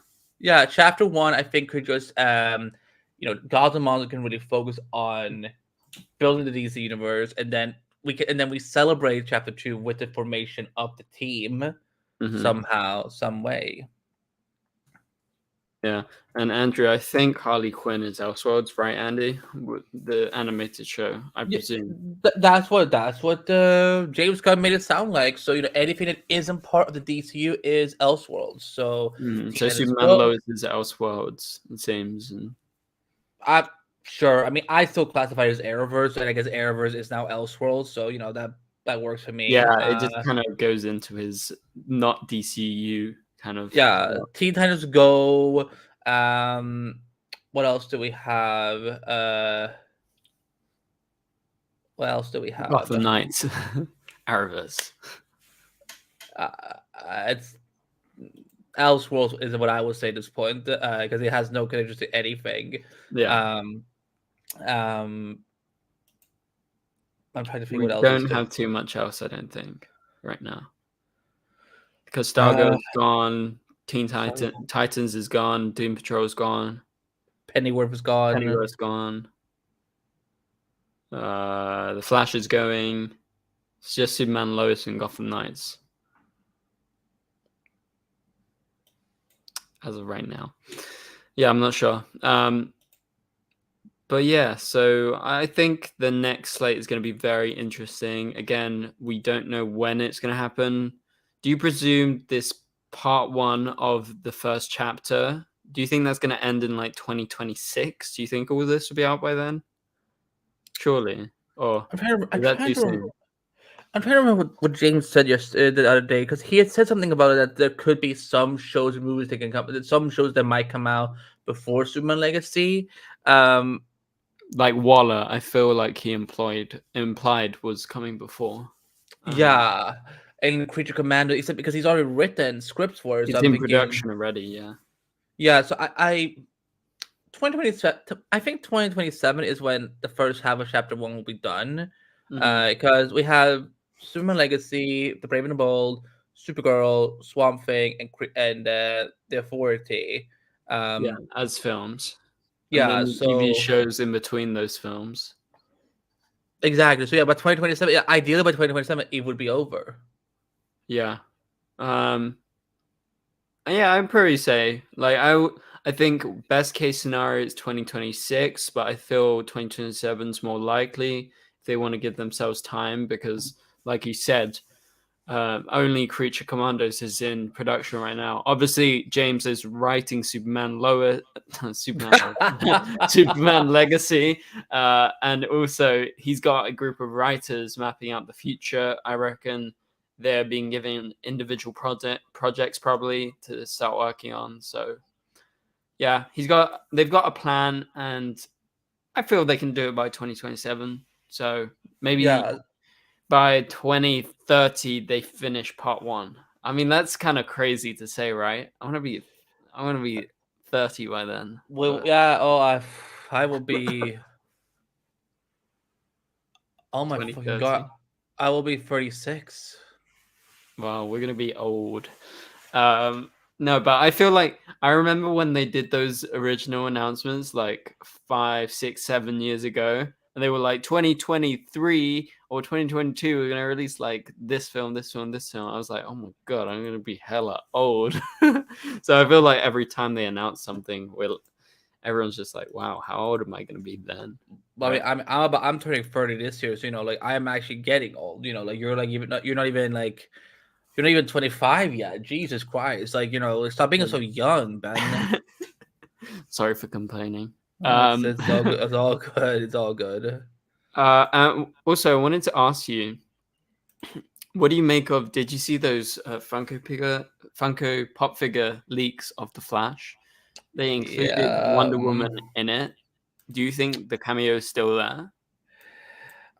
Chapter 1. I think could just Gods and Monsters can really focus on building the DC universe, and then we celebrate Chapter 2 with the formation of the team somehow, some way. Yeah, and Andrew, I think Harley Quinn is Elseworlds, right, Andy? The animated show, I Yeah, presume. that's what James Gunn made it sound like. So anything that isn't part of the DCU is Elseworlds. So So Teen Titans Superman Go. Lois is Elseworlds, it seems. And I Sure. I mean, I still classify it as Arrowverse, and I guess Arrowverse is now Elseworlds. So that works for me. yeah, it just kind of goes into his not DCU kind of. Yeah, Teen Titans Go. What else do we have? What else do we have? Gotham Knights, Arrowverse. It's Elseworlds is what I would say at this point, because it has no connection to anything. Yeah. I'm trying to think We what else don't have too much else, I don't think, right now. Because Stargirl's gone, Titans is gone, Doom Patrol's gone, Pennyworth is gone. Pennyworth's gone. The Flash is going. It's just Superman, Lois, and Gotham Knights as of right now. Yeah, I'm not sure. But yeah, so I think the next slate is going to be very interesting. Again, we don't know when it's going to happen. Do you presume this part 1 of the first chapter, do you think that's going to end in like 2026? Do you think all this will be out by then? Surely. Or I'm trying to remember what James said yesterday, the other day, because he had said something about it that there could be some shows and movies that can come, some shows that might come out before Superman Legacy. Like Waller, I feel like he implied was coming before. Yeah, and Creature Commander, except because he's already written scripts for it. It's in production already, yeah. Yeah, so I 2027. I think 2027 is when the first half of Chapter 1 will be done, because we have Superman Legacy, The Brave and the Bold, Supergirl, Swamp Thing, and The Authority. Yeah, as films. Yeah, and then so TV shows in between those films. Exactly. So yeah, by 2027, ideally by 2027, it would be over. Yeah. Yeah, I'd probably say like I think best case scenario is 2026, but I feel 2027 is more likely if they want to give themselves time because, like you said, only Creature Commandos is in production right now. Obviously, James is writing Superman Lois, Superman Legacy, and also he's got a group of writers mapping out the future. I reckon they're being given individual projects probably to start working on. So yeah, they've got a plan, and I feel they can do it by 2027. So maybe by 2030 they finish part 1, I mean, that's kind of crazy to say, right? I want to be 30 by then. Well, but- yeah. I will be. Oh my fucking 2030. god! I will be 36. Well, we're gonna be old. No, but I feel like I remember when they did those original announcements like 5, 6, 7 years ago, and they were like 2023 or 2022, we're gonna release like this film, this film, this film. I was like, oh my god, I'm gonna be hella old. So I feel like every time they announce something, everyone's just like, wow, how old am I gonna be then? Well, Right? I mean, I'm turning 30 this year, so like I'm actually getting old. Like you're like you're not even like you're not even 25 yet. Jesus Christ! Like stop being so young, Ben. Sorry for complaining. It's all good. It's all good. It's all good. Also, I wanted to ask you, what do you make of? Did you see those Funko Pop figure leaks of the Flash? They included Yeah. Wonder Woman in it. Do you think the cameo is still there?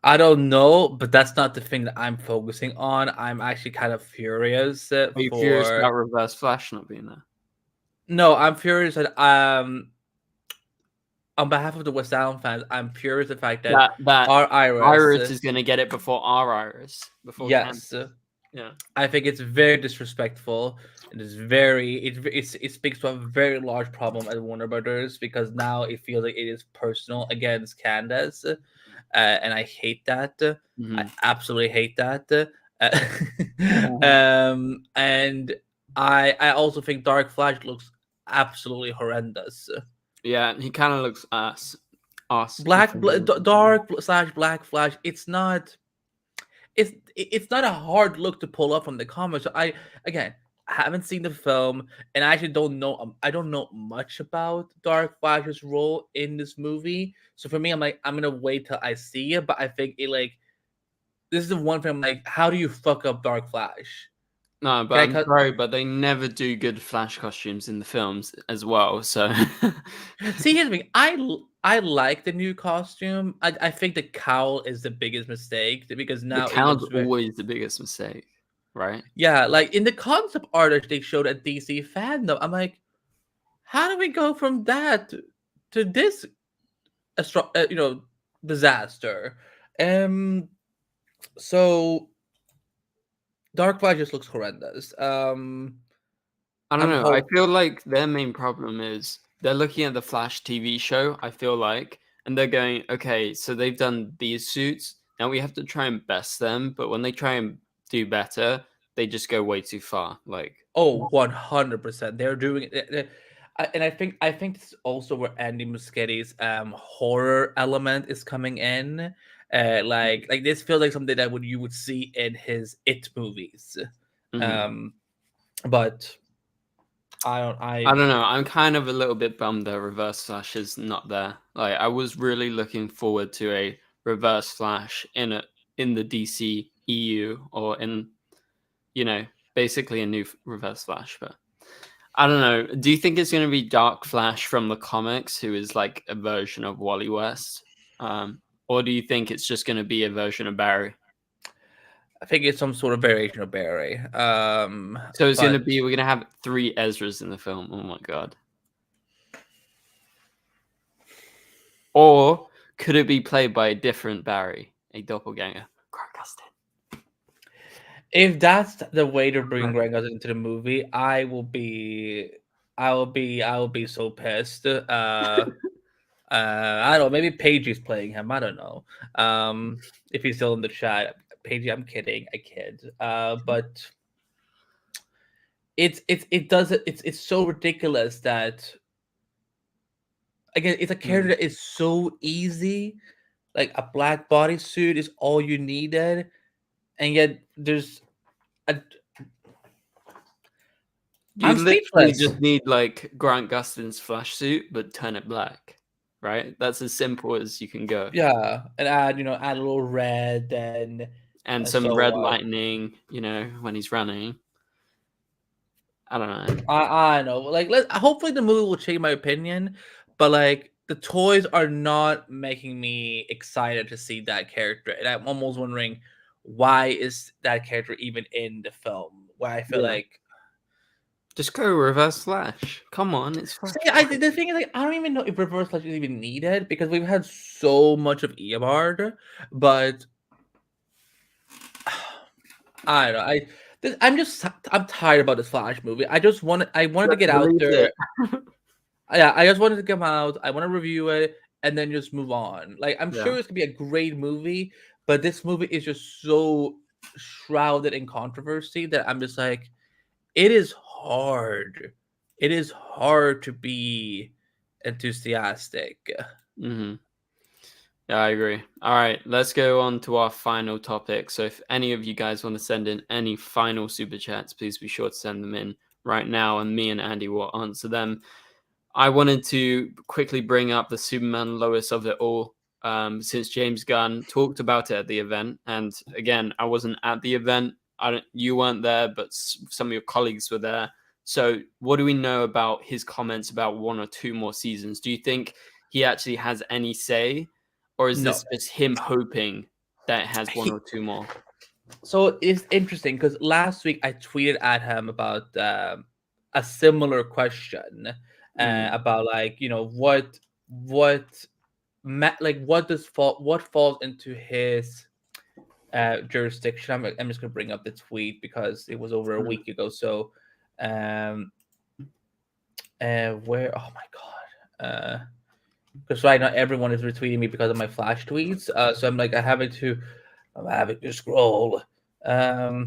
I don't know, but that's not the thing that I'm focusing on. I'm actually kind of furious Are you curious about Reverse Flash not being there? No, I'm furious that on behalf of the West Island fans, I'm furious the fact that our Iris is going to get it before our Iris. Before yes. Yeah. I think it's very disrespectful. It speaks to a very large problem at Warner Brothers because now it feels like it is personal against Candace, and I hate that. I absolutely hate that. And I also think Dark Flash looks absolutely horrendous. Yeah, he kind of looks ass. Dark/Black Flash. It's not a hard look to pull up from the comics. I haven't seen the film, and I actually don't know. I don't know much about Dark Flash's role in this movie. So for me, I'm gonna wait till I see it. But I think this is the one thing I'm like, how do you fuck up Dark Flash? No, but I'm sorry, but they never do good Flash costumes in the films as well. So see, here's the thing. I like the new costume. I think the cowl is the biggest mistake because now the cowl's always the biggest mistake, right? Yeah, like in the concept art that they showed at DC fandom, I'm like, how do we go from that to this, disaster? So Dark Flash just looks horrendous. I don't know. I feel like their main problem is they're looking at the Flash TV show, I feel like, and they're going, okay, so they've done these suits. Now we have to try and best them. But when they try and do better, they just go way too far. Like, 100%. They're doing it. And I think this is also where Andy Muschietti's horror element is coming in. Like this feels like something that you would see in his It movies. But I don't know. I'm kind of a little bit bummed that Reverse Flash is not there. Like, I was really looking forward to a Reverse Flash in the DCEU or in, basically a new Reverse Flash. But I don't know. Do you think it's going to be Dark Flash from the comics, who is like a version of Wally West? Or do you think it's just going to be a version of Barry? I think it's some sort of variation of Barry. So it's we're going to have 3 Ezras in the film. Oh my god. Or could it be played by a different Barry, a doppelganger? If that's the way to bring Grant Gustin into the movie, I will be so pissed. I don't know. Maybe Pagey's playing him. I don't know. If he's still in the chat, Pagey. I'm kidding. I kid. But it's so ridiculous that again, it's a character that is so easy. Like a black bodysuit is all you needed, and yet there's You literally just need like Grant Gustin's Flash suit, but turn it black, right? That's as simple as you can go. Yeah, and add a little red and some red lightning, when he's running. I don't know. I know. Like, hopefully the movie will change my opinion, but like the toys are not making me excited to see that character, and I'm almost wondering why is that character even in the film? where I feel like just go Reverse Flash. Come on, it's Flash. See, the thing is, like, I don't even know if Reverse Flash is even needed because we've had so much of Eobard, but I don't know. I'm tired about this Flash movie. I wanted to get out there. Yeah, I just wanted to come out. I want to review it and then just move on. Like, I'm sure it's gonna be a great movie, but this movie is just so shrouded in controversy that I'm just like, it is hard. It is hard to be enthusiastic. Mm-hmm. Yeah, I agree. All right, let's go on to our final topic. So if any of you guys want to send in any final super chats, please be sure to send them in right now, and me and Andy will answer them. I wanted to quickly bring up the Superman Lois of it all, since James Gunn talked about it at the event. And again, I wasn't at the event. You weren't there, but some of your colleagues were there. So what do we know about his comments about 1 or 2 more seasons? Do you think he actually has any say? Or is this just him hoping that it has 1 or 2 more? So it's interesting because last week I tweeted at him about a similar question about, like, you know, what falls into his jurisdiction. I'm just gonna bring up the tweet because it was over a week ago. So where, oh my god, because right now everyone is retweeting me because of my Flash tweets. So I'm having to scroll. Oh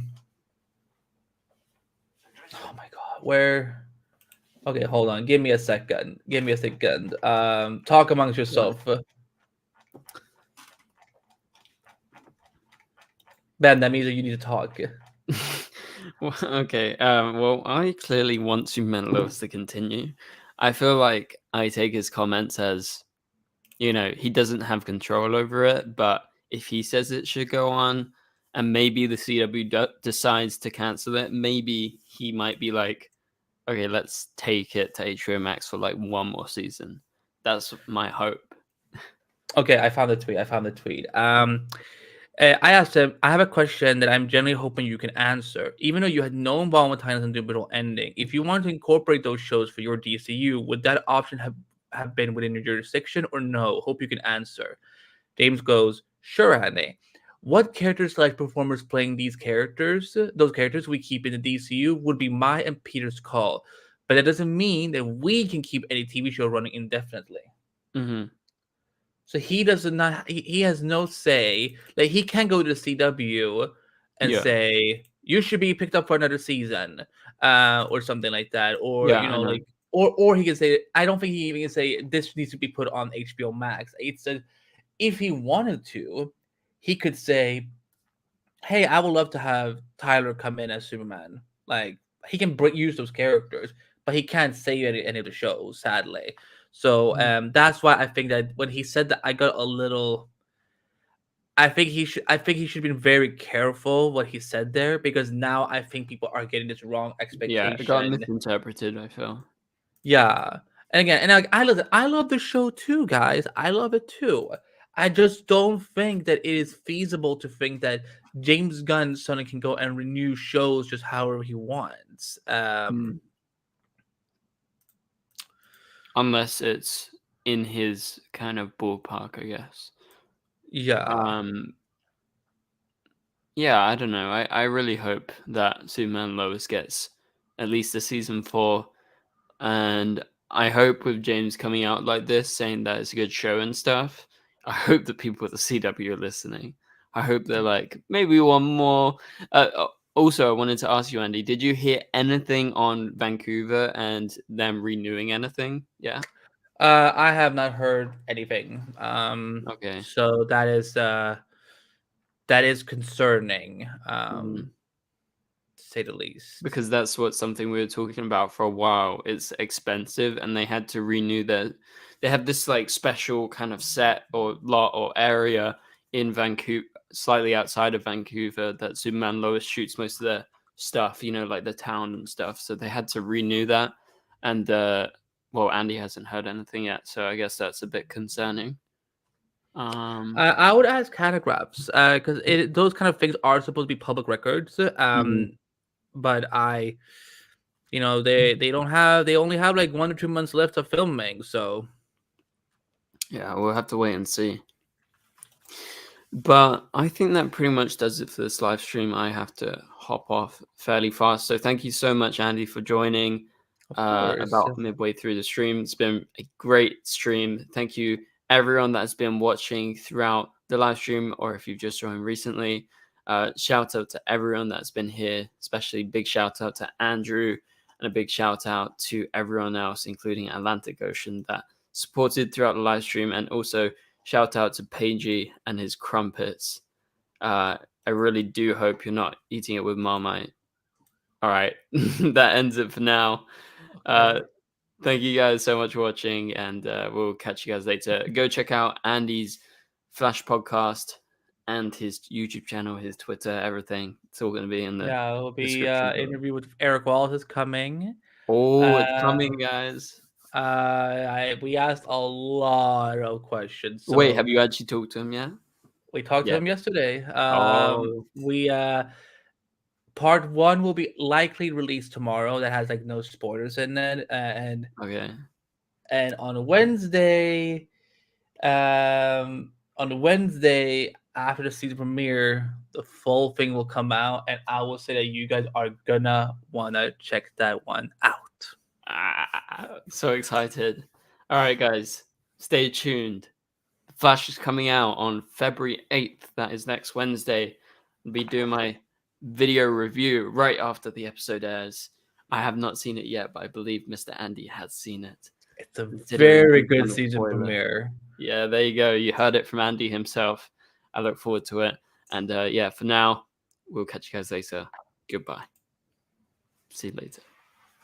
my god, where? Okay, hold on. Give me a second. Talk amongst yourself. Ben, that means that you need to talk. Well, okay. Well, I clearly want Superman Lois to continue. I feel like I take his comments as, you know, he doesn't have control over it, but if he says it should go on, and maybe the CW decides to cancel it, maybe he might be like, okay, let's take it to HBO Max for like 1 more season. That's my hope. Okay, I found the tweet. I asked him, I have a question that I'm generally hoping you can answer. Even though you had no involvement with Titans and Doom Patrol ending, if you wanted to incorporate those shows for your DCU, would that option have been within your jurisdiction or no? Hope you can answer. James goes, sure, Andy. What characters like performers playing those characters we keep in the DCU would be my and Peter's call. But that doesn't mean that we can keep any TV show running indefinitely. Mm-hmm. So he he has no say. Like, he can't go to the CW and say, you should be picked up for another season, or something like that. Or, or he can say, I don't think he even can say this needs to be put on HBO Max. It's a, if he wanted to, he could say, hey, I would love to have Tyler come in as Superman. Like, he can use those characters, but he can't say any of the shows, sadly. So that's why I think that when he said that, I got a little. I think he should have been very careful what he said there, because now I think people are getting this wrong expectation. Yeah, it got misinterpreted, I feel. Yeah. And again, and I love the show too, guys. I love it too. I just don't think that it is feasible to think that James Gunn suddenly can go and renew shows just however he wants. Unless it's in his kind of ballpark, I guess. Yeah. Yeah, I don't know. I really hope that Superman Lois gets at least a season 4. And I hope with James coming out like this, saying that it's a good show and stuff, I hope that people at the CW are listening. I hope they're like, maybe 1 more. Also, I wanted to ask you, Andy, did you hear anything on Vancouver and them renewing anything? Yeah. I have not heard anything. Okay. So that is concerning, to say the least. Because that's something we were talking about for a while. It's expensive, and they had to renew they have this like special kind of set or lot or area in Vancouver, slightly outside of Vancouver, that Superman Lois shoots most of their stuff, you know, like the town and stuff. So they had to renew that. And well, Andy hasn't heard anything yet, so I guess that's a bit concerning. I would ask catagraphs, because those kind of things are supposed to be public records. but they only have like 1 or 2 months left of filming, so yeah, we'll have to wait and see. But I think that pretty much does it for this live stream. I have to hop off fairly fast. So thank you so much, Andy, for joining of course. about midway through the stream. It's been a great stream. Thank you, everyone that's been watching throughout the live stream, or if you've just joined recently. Shout out to everyone that's been here, especially big shout out to Andrew, and a big shout out to everyone else, including Atlantic Ocean, that supported throughout the live stream, and also shout out to Pagey and his crumpets. I really do hope you're not eating it with Marmite. All right, that ends it for now. Thank you guys so much for watching, and we'll catch you guys later. Go check out Andy's Flash podcast and his YouTube channel, his Twitter, everything. It's all going to be in the it'll be description. interview with Eric Wallace is coming. Oh, it's coming, guys. We asked a lot of questions. So wait, have you actually talked to him yet? We talked to him yesterday. We part 1 will be likely released tomorrow. That has like no spoilers in it, and okay. And on Wednesday, after the season premiere, the full thing will come out, and I will say that you guys are gonna wanna check that one out. So excited. All right, guys, stay tuned. The Flash is coming out on February 8th. That is next Wednesday. I'll be doing my video review right after the episode airs. I have not seen it yet, but I believe Mr. Andy has seen it. It's a very good season premiere. Yeah, there you go. You heard it from Andy himself. I look forward to it. And yeah, for now, we'll catch you guys later. Goodbye. See you later.